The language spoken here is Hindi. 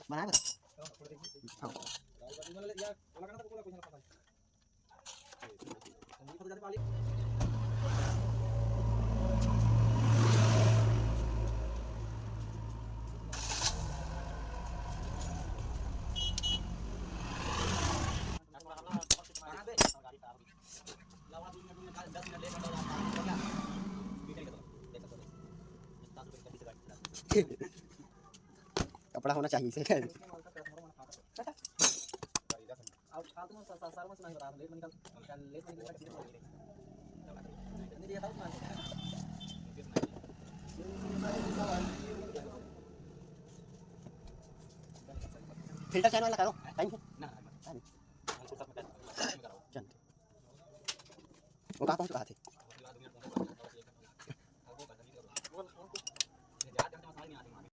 बनाया हाँ कपड़ा होना चाहिए इसे फिल्टर चैनल वाला करो टाइम ना चल वो कहाँ पहुँच रहा थे